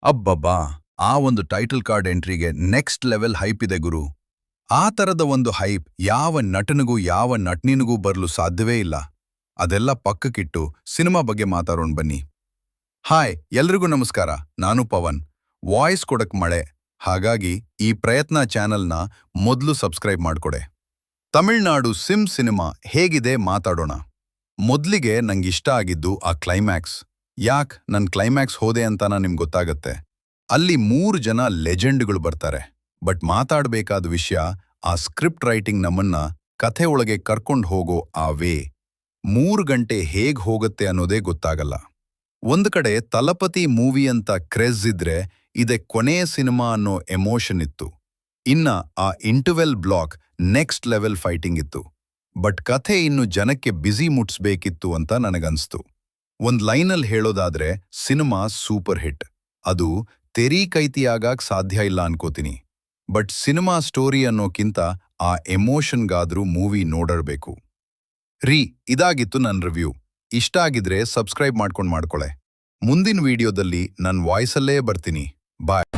ಅಬ್ಬಬ್ಬಾ! ಆ ಒಂದು ಟೈಟಲ್ ಕಾರ್ಡ್ ಎಂಟ್ರಿಗೆ ನೆಕ್ಸ್ಟ್ ಲೆವೆಲ್ ಹೈಪ್ ಇದೆ ಗುರು. ಆ ತರದ ಒಂದು ಹೈಪ್ ಯಾವ ನಟನಿಗೂ ಯಾವ ನಟ್ನಿನಿಗೂ ಬರಲು ಸಾಧ್ಯವೇ ಇಲ್ಲ. ಅದೆಲ್ಲ ಪಕ್ಕಕ್ಕಿಟ್ಟು ಸಿನಿಮಾ ಬಗ್ಗೆ ಮಾತಾಡೋಣ ಬನ್ನಿ. ಹಾಯ್ ಎಲ್ರಿಗೂ ನಮಸ್ಕಾರ, ನಾನು ಪವನ್. ವಾಯ್ಸ್ ಕೊಡಕ್ ಮಳೆ, ಹಾಗಾಗಿ ಈ ಪ್ರಯತ್ನ ಚಾನೆಲ್ನ ಮೊದಲು ಸಬ್ಸ್ಕ್ರೈಬ್ ಮಾಡ್ಕೊಡೆ. ತಮಿಳ್ನಾಡು ಸಿನಿಮಾ ಹೇಗಿದೆ ಮಾತಾಡೋಣ. ಮೊದ್ಲಿಗೆ ನಂಗಿಷ್ಟ ಆಗಿದ್ದು ಆ ಕ್ಲೈಮ್ಯಾಕ್ಸ್. ಯಾಕ್ ನನ್ ಕ್ಲೈಮ್ಯಾಕ್ಸ್ ಹೋದೆ ಅಂತಾನ ನಿಮ್ಗೆ ಗೊತ್ತಾಗತ್ತೆ. ಅಲ್ಲಿ 3 ಜನ ಲೆಜೆಂಡ್ಗಳು ಬರ್ತಾರೆ. ಬಟ್ ಮಾತಾಡ್ಬೇಕಾದ ವಿಷಯ ಆ ಸ್ಕ್ರಿಪ್ಟ್ ರೈಟಿಂಗ್ ನಮ್ಮನ್ನ ಕಥೆ ಒಳಗೆ ಕರ್ಕೊಂಡ್ ಹೋಗೋ ಆ ವೇ. 3 ಗಂಟೆ ಹೇಗ್ ಹೋಗುತ್ತೆ ಅನ್ನೋದೇ ಗೊತ್ತಾಗಲ್ಲ. ಒಂದ್ ಕಡೆ ತಲಪತಿ ಮೂವಿ ಅಂತ ಕ್ರೇಜ್ ಇದ್ರೆ ಇದೇ ಕೊನೆಯ ಸಿನಿಮಾ ಅನ್ನೋ ಎಮೋಷನ್ ಇತ್ತು. ಇನ್ನ ಆ interval block next level fighting ಇತ್ತು. ಬಟ್ ಕಥೆ ಇನ್ನು ಜನಕ್ಕೆ ಬಿಸಿ ಮುಟ್ಸ್ಬೇಕಿತ್ತು ಅಂತ ನನಗನ್ಸ್ತು. ಒಂದ್ ಲೈನಲ್ಲಿ ಹೇಳೋದಾದ್ರೆ ಸಿನಿಮಾ ಸೂಪರ್ ಹಿಟ್. ಅದು ತೆರೀಕೈತಿಯಾಗಕ್ ಸಾಧ್ಯ ಇಲ್ಲ ಅನ್ಕೋತೀನಿ. ಬಟ್ ಸಿನಿಮಾ ಸ್ಟೋರಿ ಅನ್ನೋಕ್ಕಿಂತ ಆ ಎಮೋಷನ್ಗಾದ್ರೂ ಮೂವಿ ನೋಡಬೇಕು. ಇದಾಗಿತ್ತು ನನ್ನ ರಿವ್ಯೂ. ಇಷ್ಟ ಆಗಿದ್ರೆ ಸಬ್ಸ್ಕ್ರೈಬ್ ಮಾಡ್ಕೊಳೆ. ಮುಂದಿನ ವಿಡಿಯೋದಲ್ಲಿ ನನ್ನ ವಾಯ್ಸಲ್ಲೇ ಬರ್ತೀನಿ. ಬಾಯ್.